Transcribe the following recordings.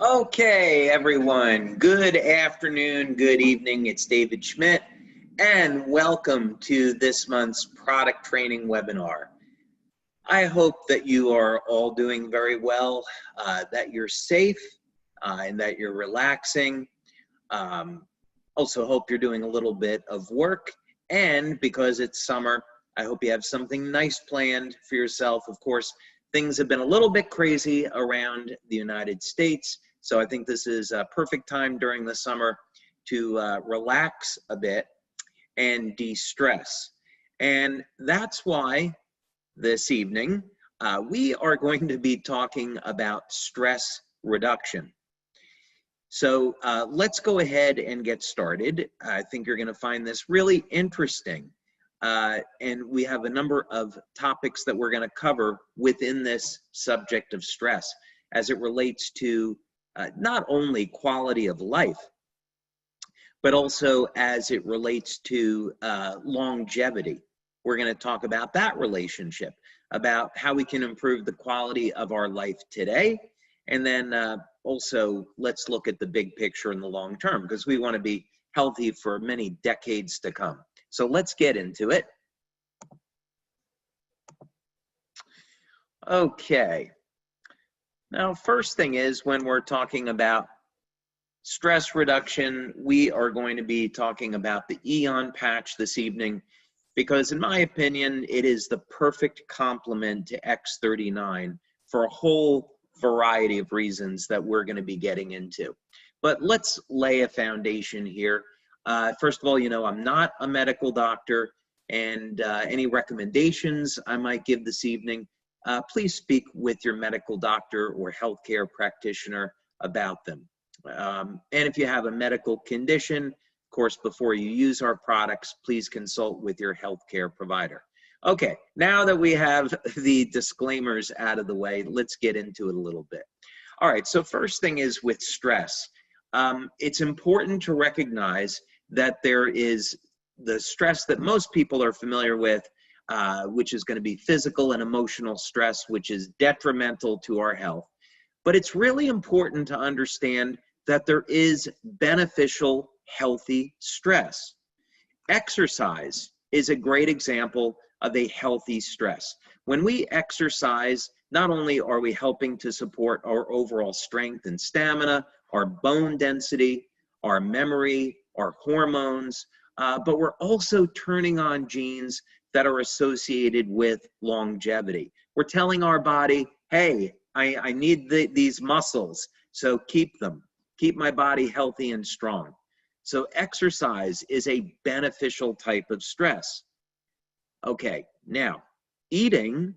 Okay, everyone. Good afternoon, good evening. It's David Schmidt, and welcome to this month's product training webinar. I hope that you are all doing very well, that you're safe, and that you're relaxing. Also hope you're doing a little bit of work, and because it's summer, I hope you have something nice planned for yourself. Of course, things have been a little bit crazy around the United States, so I think this is a perfect time during the summer to relax a bit and de-stress. And that's why this evening we are going to be talking about stress reduction. So let's go ahead and get started. I think you're going to find this really interesting. And we have a number of topics that we're going to cover within this subject of stress as it relates to not only quality of life, but also as it relates to longevity. We're going to talk about that relationship, about how we can improve the quality of our life today. And then also, let's look at the big picture in the long term, because we want to be healthy for many decades to come. So let's get into it. Okay. Now, first thing is, when we're talking about stress reduction, we are going to be talking about the AEON Patch this evening, because in my opinion, it is the perfect complement to X39 for a whole variety of reasons that we're going to be getting into. But let's lay a foundation here. First of all, you know, I'm not a medical doctor, and any recommendations I might give this evening, please speak with your medical doctor or healthcare practitioner about them. And if you have a medical condition, of course, before you use our products, please consult with your healthcare provider. Okay, now that we have the disclaimers out of the way, let's get into it a little bit. All right, so first thing is with stress. It's important to recognize that there is the stress that most people are familiar with, which is going to be physical and emotional stress, which is detrimental to our health. But it's really important to understand that there is beneficial, healthy stress. Exercise is a great example of a healthy stress. When we exercise, not only are we helping to support our overall strength and stamina, our bone density, our memory, our hormones, but we're also turning on genes that are associated with longevity. We're telling our body, hey, I need these muscles, so keep them. Keep my body healthy and strong. So exercise is a beneficial type of stress. Okay, now, eating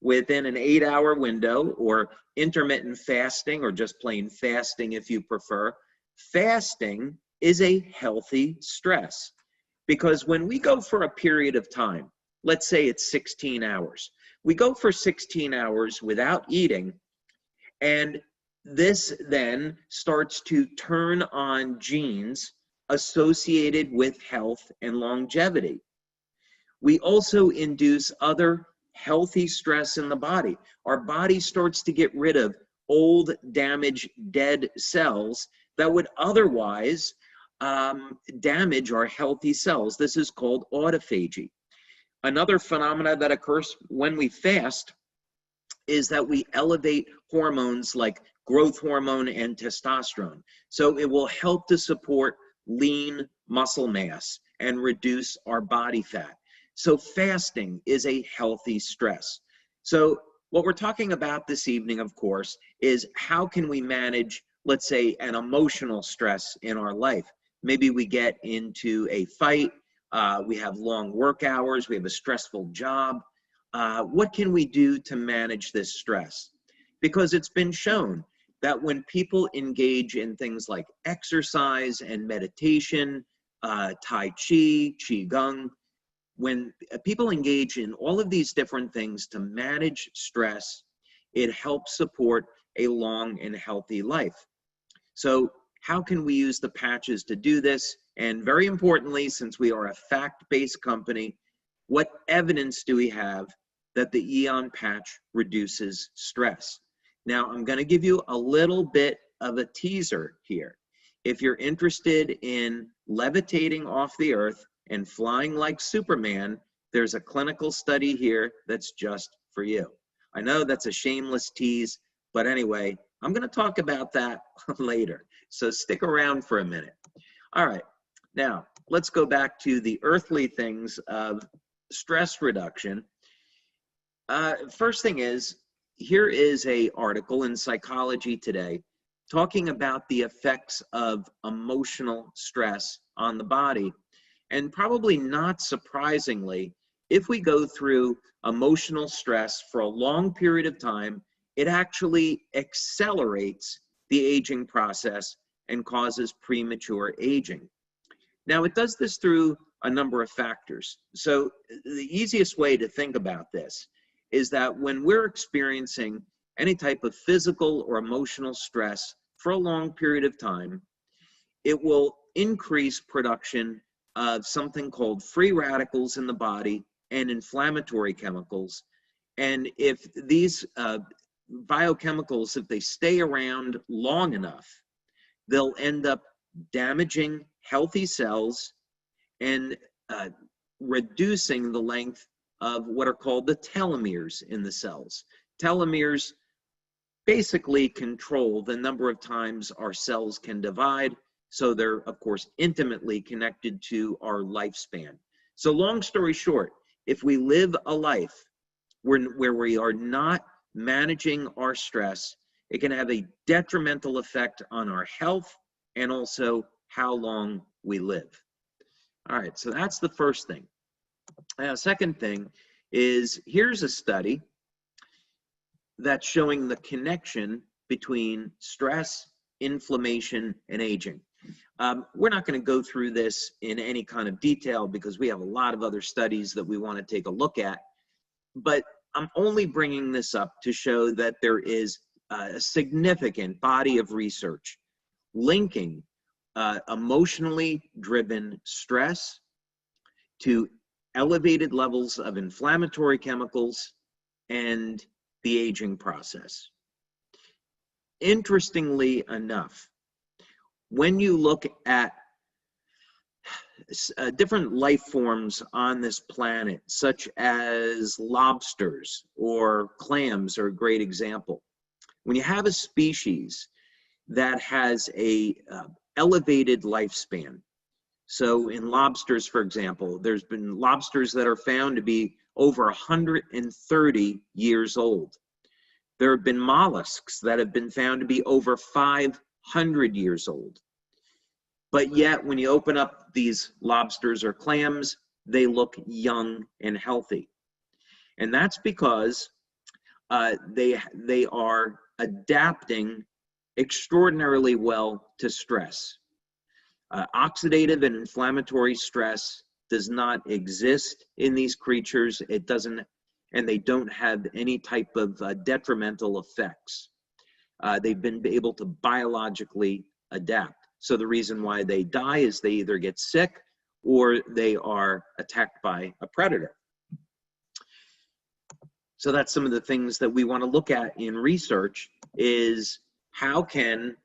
within an 8-hour window, or intermittent fasting, or just plain fasting if you prefer, fasting is a healthy stress. Because when we go for a period of time, let's say it's 16 hours, we go for 16 hours without eating, and this then starts to turn on genes associated with health and longevity. We also induce other healthy stress in the body. Our body starts to get rid of old, damaged, dead cells that would otherwise damage our healthy cells. This is called autophagy. Another phenomena that occurs when we fast is that we elevate hormones like growth hormone and testosterone. So it will help to support lean muscle mass and reduce our body fat. So fasting is a healthy stress. So what we're talking about this evening, of course, is how can we manage, let's say, an emotional stress in our life. Maybe we get into a fight, we have long work hours, we have a stressful job. What can we do to manage this stress? Because it's been shown that when people engage in things like exercise and meditation, Tai Chi, Qigong, when people engage in all of these different things to manage stress, it helps support a long and healthy life. So how can we use the patches to do this? And very importantly, since we are a fact-based company, what evidence do we have that the AEON patch reduces stress? Now, I'm going to give you a little bit of a teaser here. If you're interested in levitating off the earth and flying like Superman, there's a clinical study here that's just for you. I know that's a shameless tease, but anyway, I'm going to talk about that later. So stick around for a minute. All right, now let's go back to the earthly things of stress reduction. First thing is, here is an article in Psychology Today talking about the effects of emotional stress on the body. And probably not surprisingly, if we go through emotional stress for a long period of time, it actually accelerates the aging process and causes premature aging. Now, it does this through a number of factors. So the easiest way to think about this is that when we're experiencing any type of physical or emotional stress for a long period of time, it will increase production of something called free radicals in the body and inflammatory chemicals. And if these biochemicals, if they stay around long enough, they'll end up damaging healthy cells and reducing the length of what are called the telomeres in the cells. Telomeres basically control the number of times our cells can divide, so they're, of course, intimately connected to our lifespan. So long story short, if we live a life where we are not managing our stress, it can have a detrimental effect on our health and also how long we live. All right, so that's the first thing. Second thing is, here's a study that's showing the connection between stress, inflammation, and aging. We're not going to go through this in any kind of detail because we have a lot of other studies that we want to take a look at, but I'm only bringing this up to show that there is a significant body of research linking emotionally driven stress to elevated levels of inflammatory chemicals and the aging process. Interestingly enough, when you look at different life forms on this planet, such as lobsters or clams are a great example. When you have a species that has a elevated lifespan, so in lobsters, for example, there's been lobsters that are found to be over 130 years old. There have been mollusks that have been found to be over 500 years old. But yet, when you open up these lobsters or clams, they look young and healthy. And that's because they are adapting extraordinarily well to stress. Oxidative and inflammatory stress does not exist in these creatures. It doesn't, and they don't have any type of detrimental effects. They've been able to biologically adapt. So the reason why they die is they either get sick or they are attacked by a predator. So that's some of the things that we want to look at in research, is how can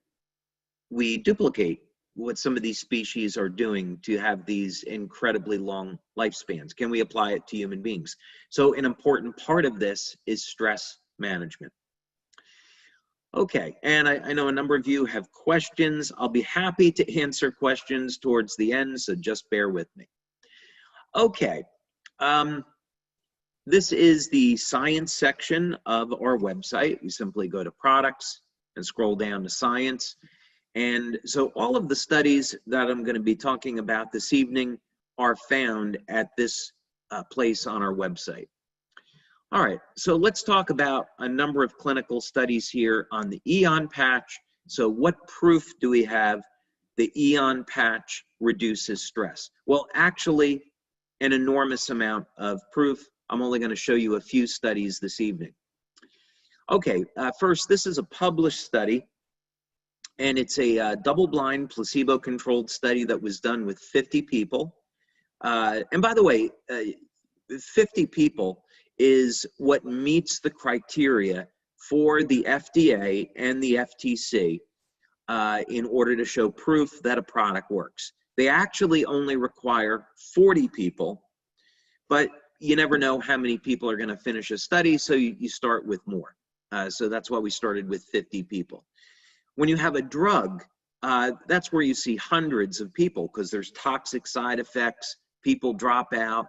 we duplicate what some of these species are doing to have these incredibly long lifespans? Can we apply it to human beings? So an important part of this is stress management. Okay, and I know a number of you have questions. I'll be happy to answer questions towards the end, so just bear with me. Okay, this is the science section of our website. You simply go to products and scroll down to science. And so all of the studies that I'm going to be talking about this evening are found at this place on our website. All right, so let's talk about a number of clinical studies here on the AEON patch. So what proof do we have the AEON patch reduces stress? Well, actually, an enormous amount of proof. I'm only going to show you a few studies this evening. Okay, first, this is a published study, and it's a double-blind, placebo-controlled study that was done with 50 people. And by the way, 50 people is what meets the criteria for the FDA and the FTC in order to show proof that a product works. They actually only require 40 people, but you never know how many people are going to finish a study, so you start with more. So that's why we started with 50 people. When you have a drug, that's where you see hundreds of people because there's toxic side effects, people drop out,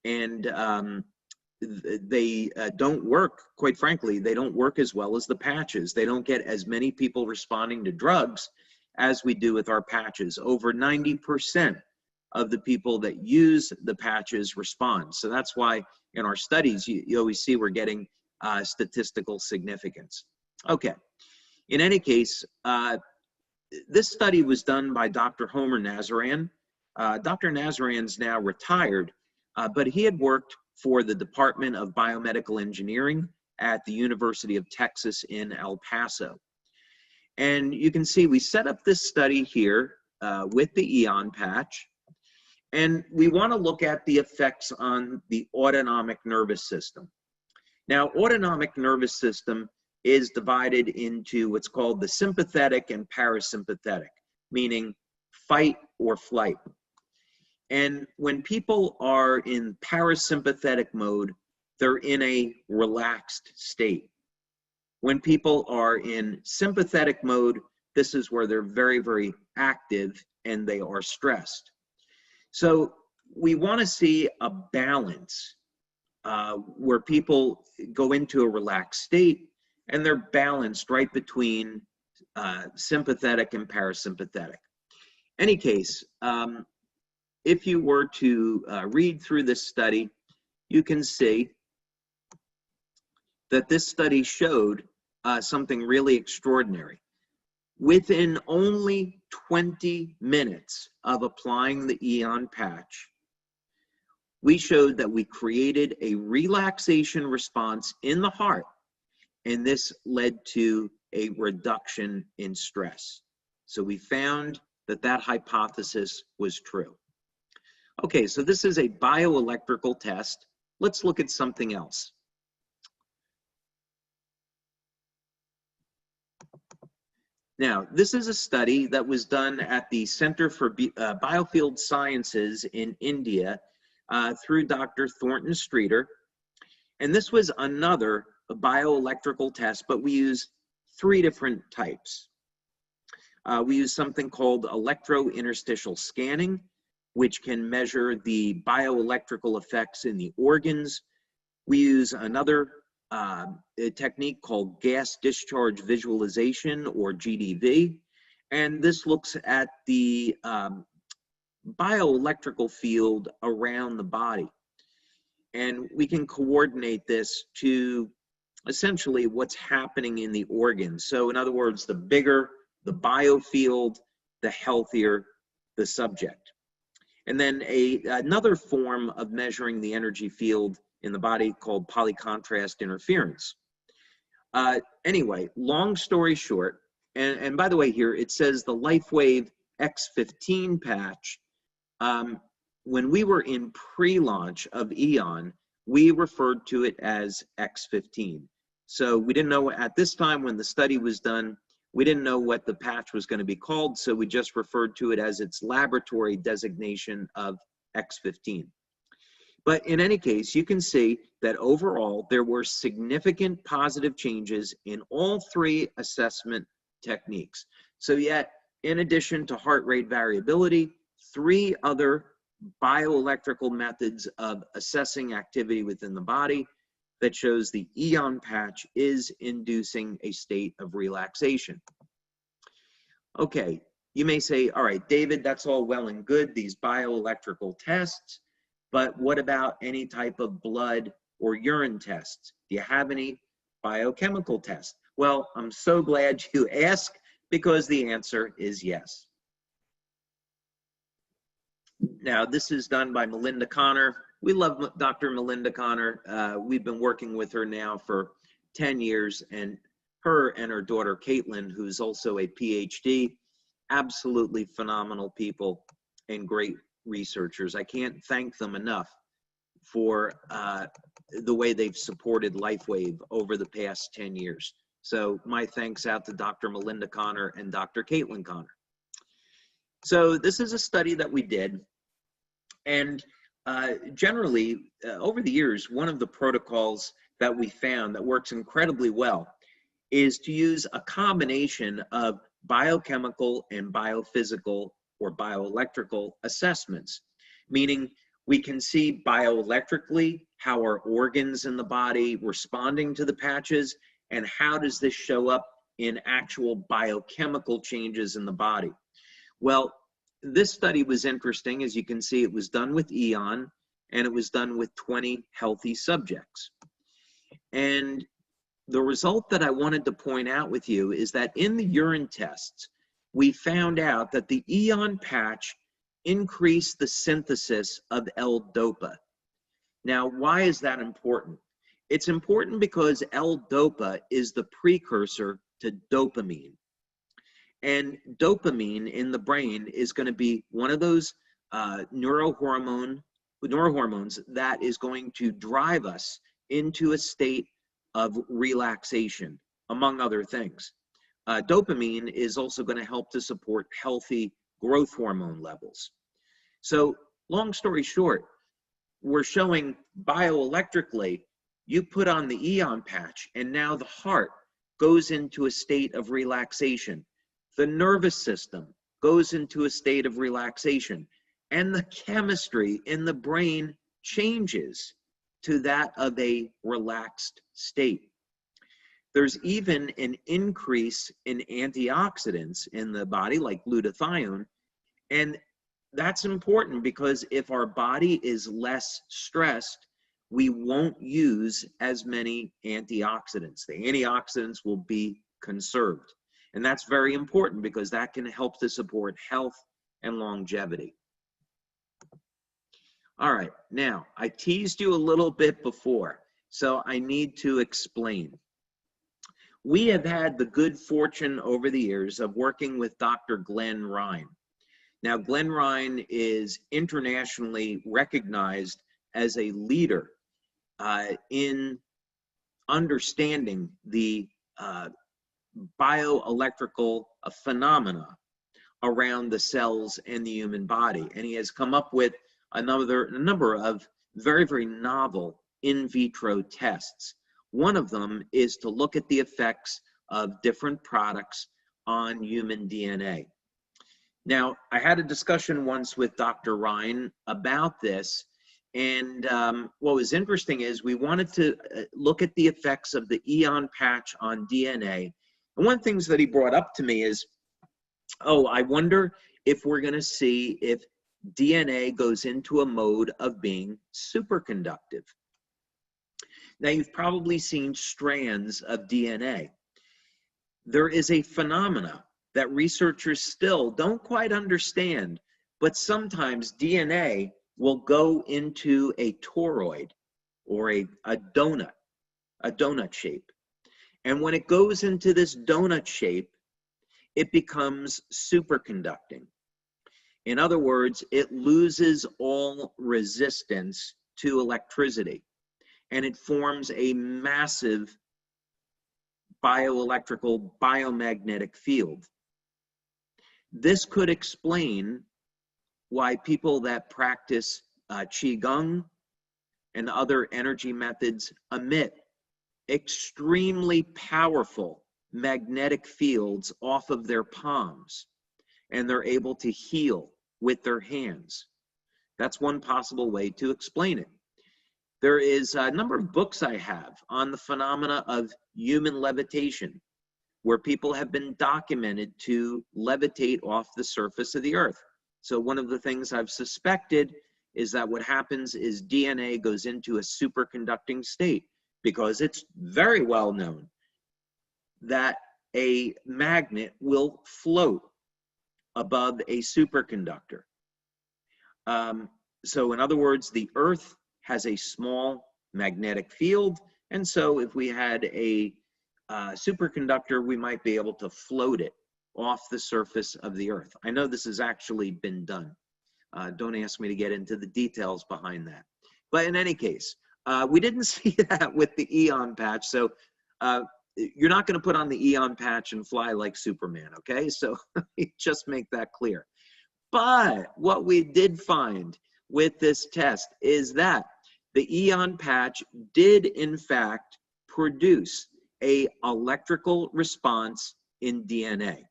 and they don't work, quite frankly, they don't work as well as the patches. They don't get as many people responding to drugs as we do with our patches. Over 90% of the people that use the patches respond. So that's why in our studies, you always see we're getting statistical significance. Okay, in any case, this study was done by Dr. Homer Nazaran. Dr. Nazaran's now retired, but he had worked for the Department of Biomedical Engineering at the University of Texas in El Paso. And you can see we set up this study here with the EON patch, and we want to look at the effects on the autonomic nervous system. Now, autonomic nervous system is divided into what's called the sympathetic and parasympathetic, meaning fight or flight. And when people are in parasympathetic mode, they're in a relaxed state. When people are in sympathetic mode, this is where they're very, very active and they are stressed. So we want to see a balance where people go into a relaxed state and they're balanced right between sympathetic and parasympathetic. Any case, if you were to read through this study, you can see that this study showed something really extraordinary. Within only 20 minutes of applying the EON patch, we showed that we created a relaxation response in the heart, and this led to a reduction in stress. So we found that that hypothesis was true. Okay, so this is a bioelectrical test. Let's look at something else. Now, this is a study that was done at the Center for Biofield Sciences in India through Dr. Thornton Streeter. And this was another bioelectrical test, but we use 3 different types. We use something called electrointerstitial scanning, which can measure the bioelectrical effects in the organs. We use another a technique called gas discharge visualization, or GDV, and this looks at the bioelectrical field around the body. And we can coordinate this to essentially what's happening in the organs. So in other words, the bigger the biofield, the healthier the subject. And then another form of measuring the energy field in the body called polycontrast interference. Anyway, long story short, and by the way here, it says the LifeWave X15 patch. When we were in pre-launch of EON, we referred to it as X15. So we didn't know at this time when the study was done, we didn't know what the patch was going to be called, so we just referred to it as its laboratory designation of X15. But in any case, you can see that overall there were significant positive changes in all 3 assessment techniques. So yet, in addition to heart rate variability, 3 other bioelectrical methods of assessing activity within the body that shows the EON patch is inducing a state of relaxation. Okay, you may say, all right, David, that's all well and good, these bioelectrical tests, but what about any type of blood or urine tests? Do you have any biochemical tests? Well, I'm so glad you asked, because the answer is yes. Now, this is done by Melinda Connor. We love Dr. Melinda Connor. We've been working with her now for 10 years, and her and her daughter, Caitlin, who's also a PhD, absolutely phenomenal people and great researchers. I can't thank them enough for the way they've supported LifeWave over the past 10 years. So my thanks out to Dr. Melinda Connor and Dr. Caitlin Connor. So this is a study that we did, and generally, over the years, one of the protocols that we found that works incredibly well is to use a combination of biochemical and biophysical or bioelectrical assessments, meaning we can see bioelectrically how our organs in the body responding to the patches, and how does this show up in actual biochemical changes in the body. Well, this study was interesting. As you can see, it was done with AEON, and it was done with 20 healthy subjects. And the result that I wanted to point out with you is that in the urine tests, we found out that the AEON patch increased the synthesis of L-DOPA. Now, why is that important? It's important because L-DOPA is the precursor to dopamine. And dopamine in the brain is going to be one of those neurohormones that is going to drive us into a state of relaxation, among other things. Dopamine is also going to help to support healthy growth hormone levels. So, long story short, we're showing bioelectrically, you put on the AEON patch, and now the heart goes into a state of relaxation. The nervous system goes into a state of relaxation, and the chemistry in the brain changes to that of a relaxed state. There's even an increase in antioxidants in the body, like glutathione, and that's important because if our body is less stressed, we won't use as many antioxidants. The antioxidants will be conserved. And that's very important because that can help to support health and longevity. All right, now I teased you a little bit before, so I need to explain. We have had the good fortune over the years of working with Dr. Glenn Ryan. Now, Glenn Ryan is internationally recognized as a leader in understanding the bioelectrical phenomena around the cells in the human body. And he has come up with a number of very, very novel in vitro tests. One of them is to look at the effects of different products on human DNA. Now, I had a discussion once with Dr. Ryan about this, and what was interesting is we wanted to look at the effects of the AEON patch on DNA. And one of the things that he brought up to me is, oh, I wonder if we're going to see if DNA goes into a mode of being superconductive. Now, you've probably seen strands of DNA. There is a phenomena that researchers still don't quite understand, but sometimes DNA will go into a toroid or a donut shape. And when it goes into this donut shape, it becomes superconducting. In other words, it loses all resistance to electricity, and it forms a massive bioelectrical biomagnetic field. This could explain why people that practice Qigong and other energy methods emit extremely powerful magnetic fields off of their palms, and they're able to heal with their hands. That's one possible way to explain it. There is a number of books I have on the phenomena of human levitation, where people have been documented to levitate off the surface of the earth. So one of the things I've suspected is that what happens is DNA goes into a superconducting state, because it's very well known that a magnet will float above a superconductor. So in other words, the earth has a small magnetic field, and so if we had a superconductor, we might be able to float it off the surface of the earth. I know this has actually been done. Don't ask me to get into the details behind that. But in any case, we didn't see that with the AEON patch. So you're not going to put on the AEON patch and fly like Superman, okay? So just make that clear. But what we did find with this test is that the AEON patch did in fact produce an electrical response in DNA.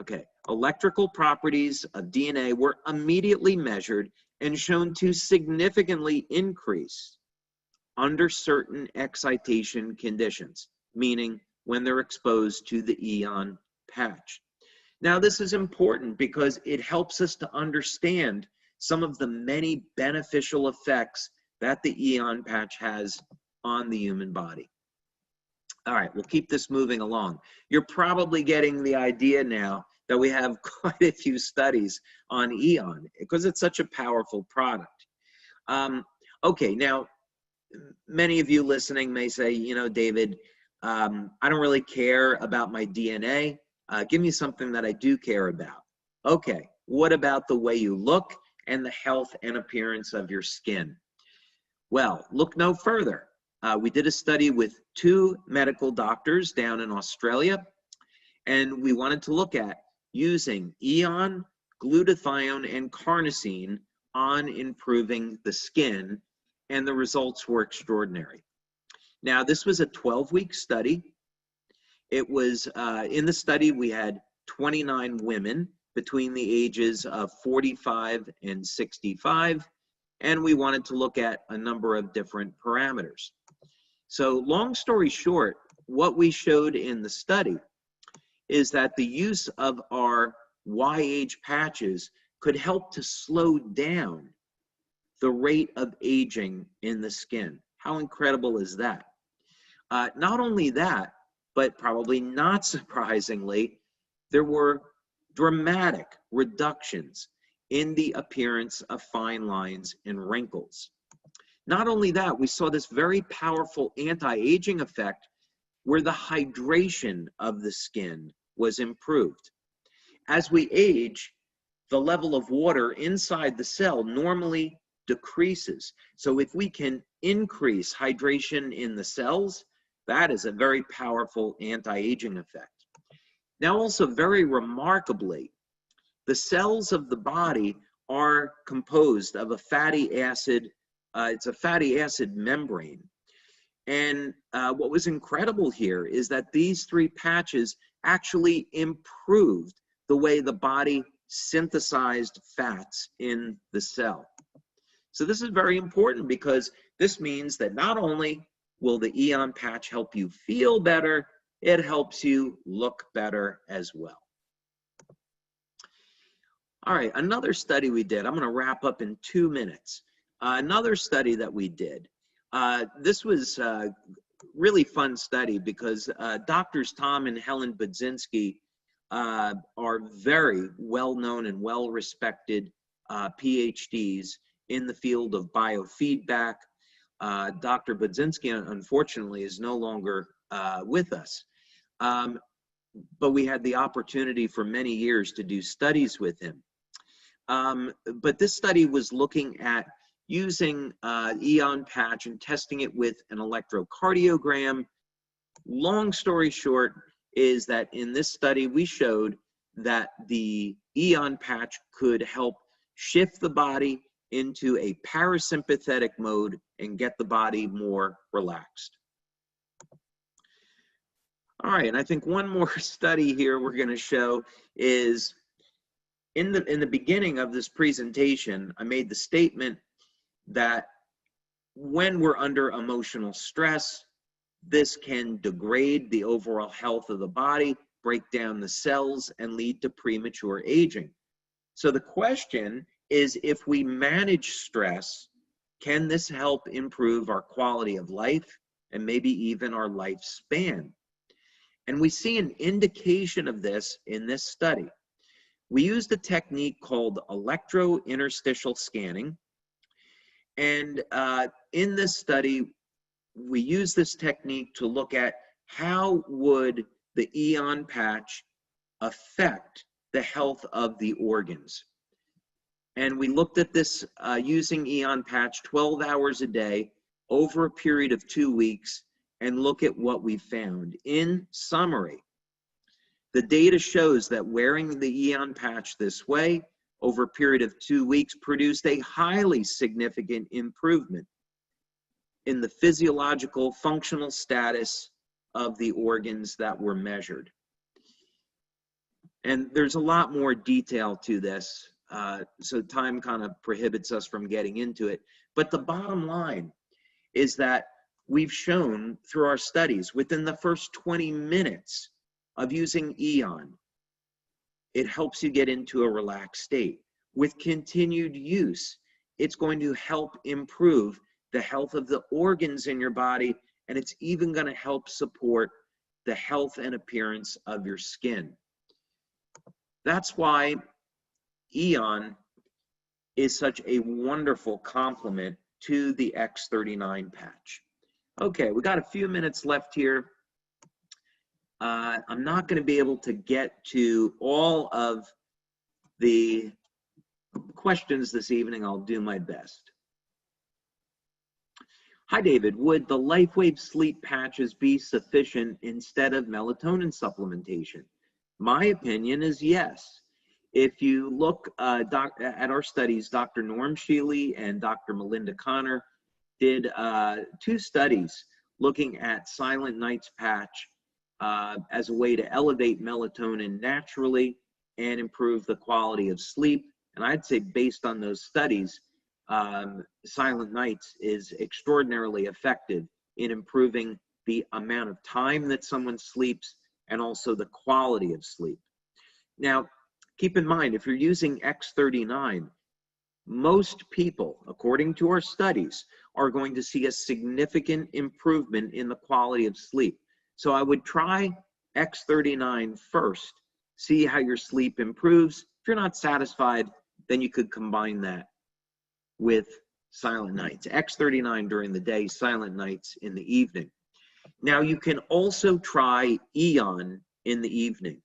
Okay, electrical properties of DNA were immediately measured and shown to significantly increase under certain excitation conditions, meaning when they're exposed to the AEON patch. Now, this is important because it helps us to understand some of the many beneficial effects that the AEON patch has on the human body. All right, we'll keep this moving along. You're probably getting the idea now that we have quite a few studies on AEON because it's such a powerful product. Okay, now, many of you listening may say, you know, David, I don't really care about my DNA. Give me something that I do care about. Okay, what about the way you look and the health and appearance of your skin? Well, look no further. We did a study with 2 medical doctors down in Australia, and we wanted to look at using AEON, glutathione, and carnosine on improving the skin, and the results were extraordinary. Now, this was a 12-week study. It was, in the study, we had 29 women between the ages of 45 and 65, and we wanted to look at a number of different parameters. So long story short, what we showed in the study is that the use of our Y-age patches could help to slow down the rate of aging in the skin. How incredible is that? Not only that, but probably not surprisingly, there were dramatic reductions in the appearance of fine lines and wrinkles. Not only that, we saw this very powerful anti-aging effect where the hydration of the skin was improved. As we age, the level of water inside the cell normally decreases. So if we can increase hydration in the cells, that is a very powerful anti-aging effect. Now, also very remarkably, the cells of the body are composed of a fatty acid, it's a fatty acid membrane. And what was incredible here is that these 3 patches actually improved the way the body synthesized fats in the cell. So this is very important because this means that not only will the AEON patch help you feel better, it helps you look better as well. All right, another study we did, I'm going to wrap up in 2 minutes. Another study that we did, this was a really fun study because Doctors Tom and Helen Budzinski are very well-known and well-respected PhDs in the field of biofeedback. Dr. Budzinski, unfortunately, is no longer with us. But we had the opportunity for many years to do studies with him. But this study was looking at using AEON patch and testing it with an electrocardiogram. Long story short is that in this study, we showed that the AEON patch could help shift the body into a parasympathetic mode and get the body more relaxed. All right, and I think one more study here we're going to show is in the beginning of this presentation, I made the statement that when we're under emotional stress, this can degrade the overall health of the body, break down the cells, and lead to premature aging. So the question is, if we manage stress, can this help improve our quality of life and maybe even our lifespan? And we see an indication of this in this study. We used a technique called electrointerstitial scanning. And in this study, we use this technique to look at how would the AEON patch affect the health of the organs. And we looked at this using AEON Patch 12 hours a day over a period of 2 weeks, and look at what we found. In summary, the data shows that wearing the AEON Patch this way over a period of 2 weeks produced a highly significant improvement in the physiological functional status of the organs that were measured. And there's a lot more detail to this, so time kind of prohibits us from getting into it. But the bottom line is that we've shown through our studies within the first 20 minutes of using AEON, it helps you get into a relaxed state. With continued use, it's going to help improve the health of the organs in your body, and it's even going to help support the health and appearance of your skin. That's why AEON is such a wonderful complement to the X39 patch. Okay, we got a few minutes left here. I'm not going to be able to get to all of the questions this evening. I'll do my best. Hi, David. Would the LifeWave sleep patches be sufficient instead of melatonin supplementation? My opinion is yes. If you look at our studies, Dr. Norm Shealy and Dr. Melinda Connor did 2 studies looking at Silent Nights patch as a way to elevate melatonin naturally and improve the quality of sleep. And I'd say based on those studies, Silent Nights is extraordinarily effective in improving the amount of time that someone sleeps and also the quality of sleep. Now, keep in mind, if you're using X39, most people, according to our studies, are going to see a significant improvement in the quality of sleep. So I would try X39 first, see how your sleep improves. If you're not satisfied, then you could combine that with Silent Nights. X39 during the day, Silent Nights in the evening. Now you can also try AEON in the evening.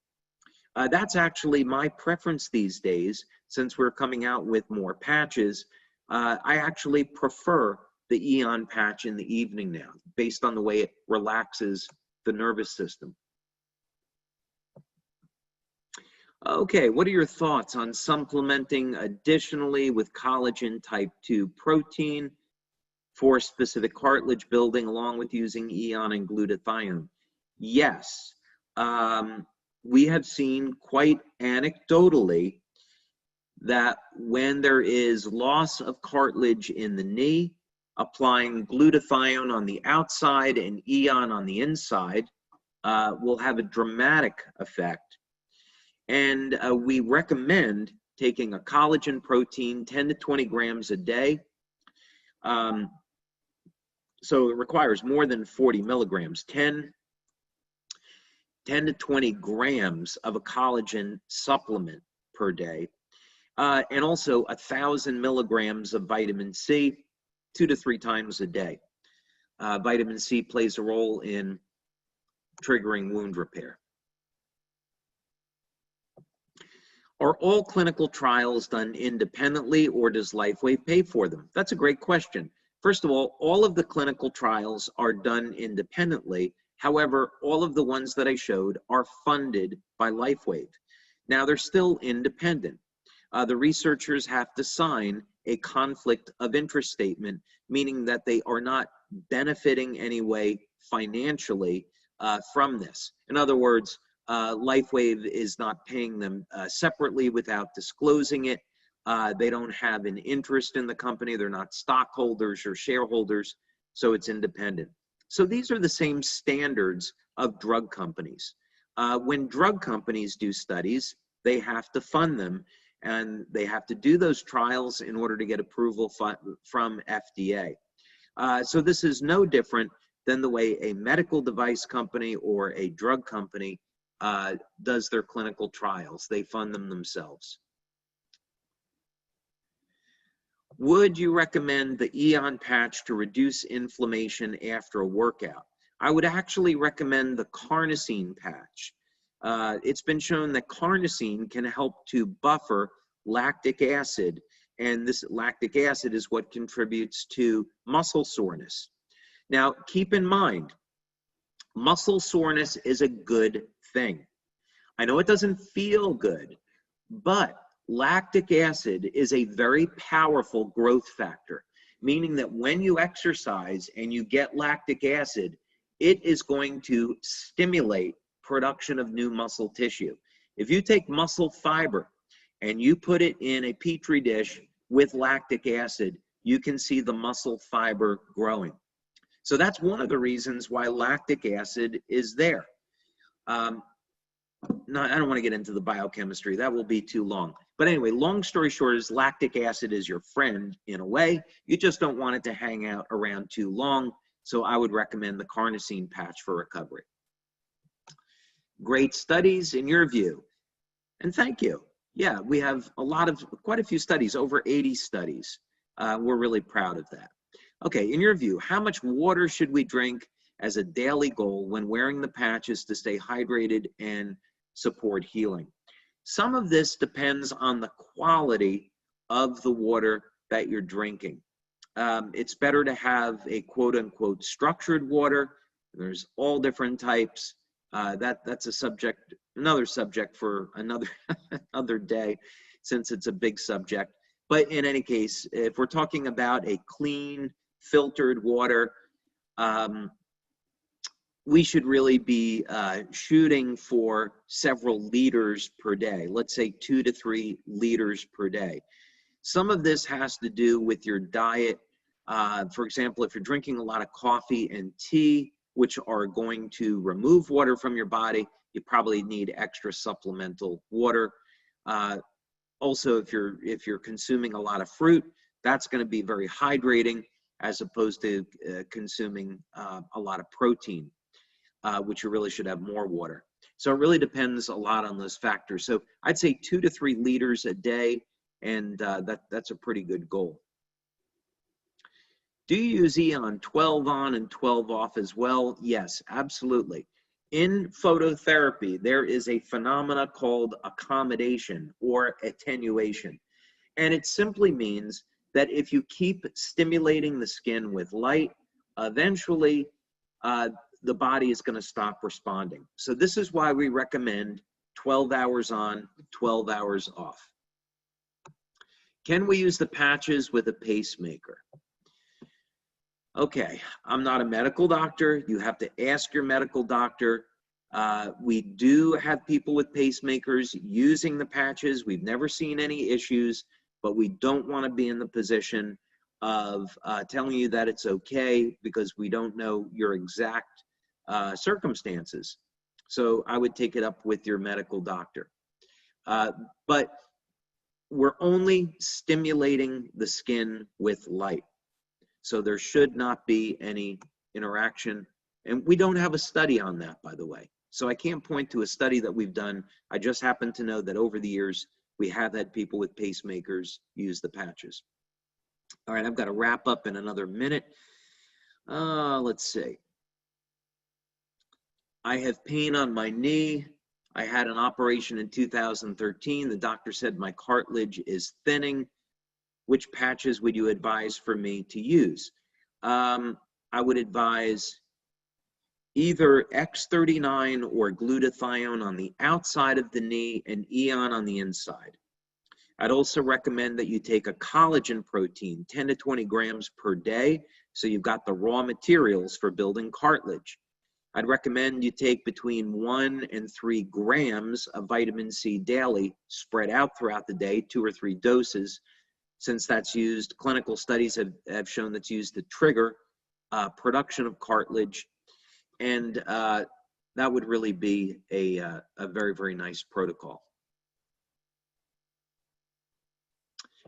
That's actually my preference these days, since we're coming out with more patches. I actually prefer the AEON patch in the evening now, based on the way it relaxes the nervous system. Okay, what are your thoughts on supplementing additionally with collagen type 2 protein for specific cartilage building along with using AEON and glutathione? Yes, we have seen quite anecdotally that when there is loss of cartilage in the knee, applying glutathione on the outside and AEON on the inside will have a dramatic effect. And we recommend taking a collagen protein 10 to 20 grams a day. So it requires more than 40 milligrams, 10 to 20 grams of a collagen supplement per day. And also 1,000 milligrams of vitamin C 2 to 3 times a day. Vitamin C plays a role in triggering wound repair. Are all clinical trials done independently, or does LifeWave pay for them? That's a great question. First of all of the clinical trials are done independently. However, all of the ones that I showed are funded by LifeWave. Now, they're still independent. The researchers have to sign a conflict of interest statement, meaning that they are not benefiting any way financially from this. In other words, LifeWave is not paying them separately without disclosing it. They don't have an interest in the company. They're not stockholders or shareholders, so it's independent. So these are the same standards of drug companies. When drug companies do studies, they have to fund them, and they have to do those trials in order to get approval from FDA. So this is no different than the way a medical device company or a drug company does their clinical trials. They fund them themselves. Would you recommend the AEON patch to reduce inflammation after a workout? I would actually recommend the carnosine patch. It's been shown that carnosine can help to buffer lactic acid and this lactic acid is what contributes to muscle soreness. Now, keep in mind, muscle soreness is a good thing. I know it doesn't feel good, but lactic acid is a very powerful growth factor, meaning that when you exercise and you get lactic acid, it is going to stimulate production of new muscle tissue. If you take muscle fiber and you put it in a petri dish with lactic acid, you can see the muscle fiber growing. So that's one of the reasons why lactic acid is there. No, I don't want to get into the biochemistry. That will be too long. But anyway, long story short is lactic acid is your friend in a way. You just don't want it to hang out around too long. So I would recommend the carnosine patch for recovery. Great studies in your view. And thank you. Yeah, we have quite a few studies, over 80 studies. We're really proud of that. Okay, in your view, how much water should we drink as a daily goal when wearing the patches to stay hydrated and support healing? Some of this depends on the quality of the water that you're drinking. It's better to have a quote-unquote structured water. There's all different types. That's another subject for another day, since it's a big subject. But in any case, if we're talking about a clean, filtered water, we should really be shooting for several liters per day. Let's say 2 to 3 liters per day. Some of this has to do with your diet. For example, if you're drinking a lot of coffee and tea, which are going to remove water from your body, you probably need extra supplemental water. Also, if you're consuming a lot of fruit, that's going to be very hydrating, as opposed to consuming a lot of protein, which you really should have more water. So it really depends a lot on those factors. So I'd say 2 to 3 liters a day, and that's a pretty good goal. Do you use AEON 12 on and 12 off as well? Yes, absolutely. In phototherapy, there is a phenomena called accommodation or attenuation. And it simply means that if you keep stimulating the skin with light, eventually the body is going to stop responding. So this is why we recommend 12 hours on, 12 hours off. Can we use the patches with a pacemaker? Okay, I'm not a medical doctor. You have to ask your medical doctor. We do have people with pacemakers using the patches. We've never seen any issues, but we don't want to be in the position of telling you that it's okay, because we don't know your exact circumstances. So I would take it up with your medical doctor. But we're only stimulating the skin with light. So there should not be any interaction. And we don't have a study on that, by the way. So I can't point to a study that we've done. I just happen to know that over the years, we have had people with pacemakers use the patches. All right, I've got to wrap up in another minute. Let's see. I have pain on my knee. I had an operation in 2013. The doctor said my cartilage is thinning. Which patches would you advise for me to use? I would advise either X39 or glutathione on the outside of the knee and AEON on the inside. I'd also recommend that you take a collagen protein, 10 to 20 grams per day, so you've got the raw materials for building cartilage. I'd recommend you take between 1 and 3 grams of vitamin C daily, spread out throughout the day, 2 or 3 doses, since that's used. Clinical studies have shown that's used to trigger production of cartilage. And that would really be a very, very nice protocol.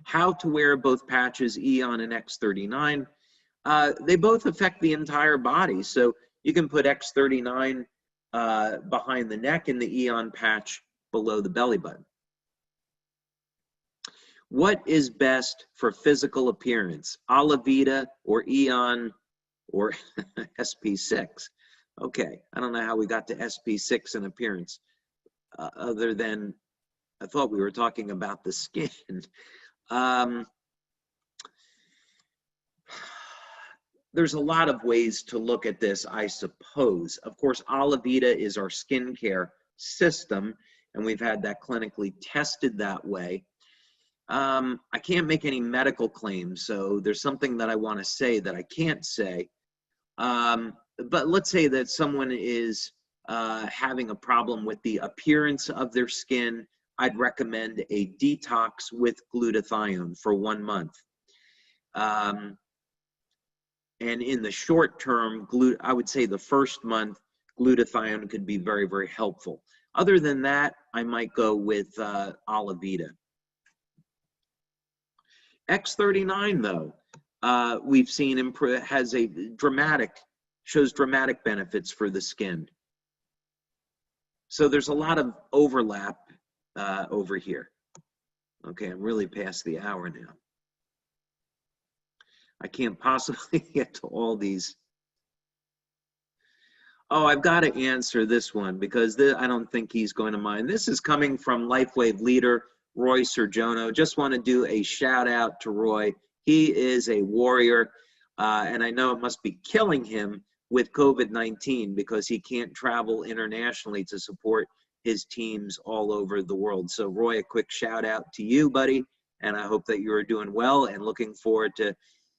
How to wear both patches, AEON and X39. They both affect the entire body. So you can put X39 behind the neck and the AEON patch below the belly button. What is best for physical appearance, Alavita or AEON or SP6? Okay, I don't know how we got to SP6 in appearance, other than I thought we were talking about the skin. there's a lot of ways to look at this, I suppose. Of course, Alavita is our skincare system, and we've had that clinically tested that way. I can't make any medical claims, so there's something that I want to say that I can't say. But let's say that someone is having a problem with the appearance of their skin. I'd recommend a detox with glutathione for 1 month. And in the short term, I would say the first month, glutathione could be very, very helpful. Other than that, I might go with Alavita. X39, though, we've seen has a shows dramatic benefits for the skin. So there's a lot of overlap over here. Okay, I'm really past the hour now. I can't possibly get to all these. Oh, I've got to answer this one because I don't think he's going to mind. This is coming from LifeWave leader Roy Serjono. Just want to do a shout out to Roy. He is a warrior, and I know it must be killing him with COVID-19 because he can't travel internationally to support his teams all over the world. So Roy, a quick shout out to you, buddy, and I hope that you are doing well and looking forward to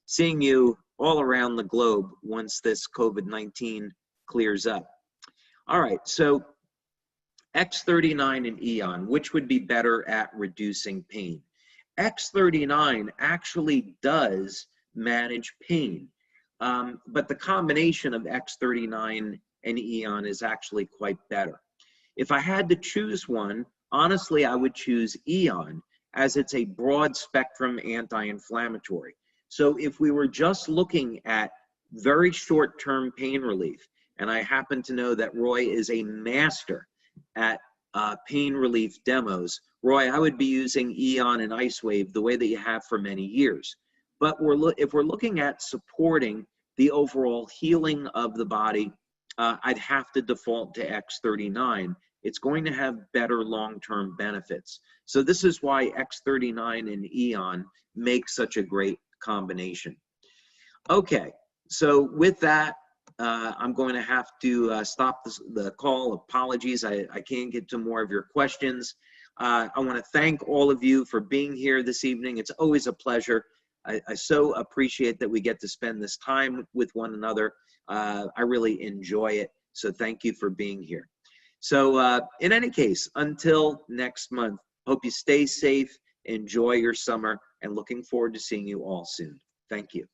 seeing you all around the globe once this COVID-19 clears up. All right, so X39 and AEON, which would be better at reducing pain? X39 actually does manage pain, but the combination of X39 and AEON is actually quite better. If I had to choose one, honestly, I would choose AEON as it's a broad spectrum anti-inflammatory. So if we were just looking at very short-term pain relief, and I happen to know that Roy is a master at pain relief demos, Roy, I would be using AEON and IceWave the way that you have for many years. But if we're looking at supporting the overall healing of the body, I'd have to default to X39. It's going to have better long-term benefits. So this is why X39 and AEON make such a great combination. Okay, so with that, I'm going to have to stop the call. Apologies, I can't get to more of your questions. I want to thank all of you for being here this evening. It's always a pleasure. I so appreciate that we get to spend this time with one another. I really enjoy it, so thank you for being here. So in any case, until next month, hope you stay safe, enjoy your summer, and looking forward to seeing you all soon. Thank you.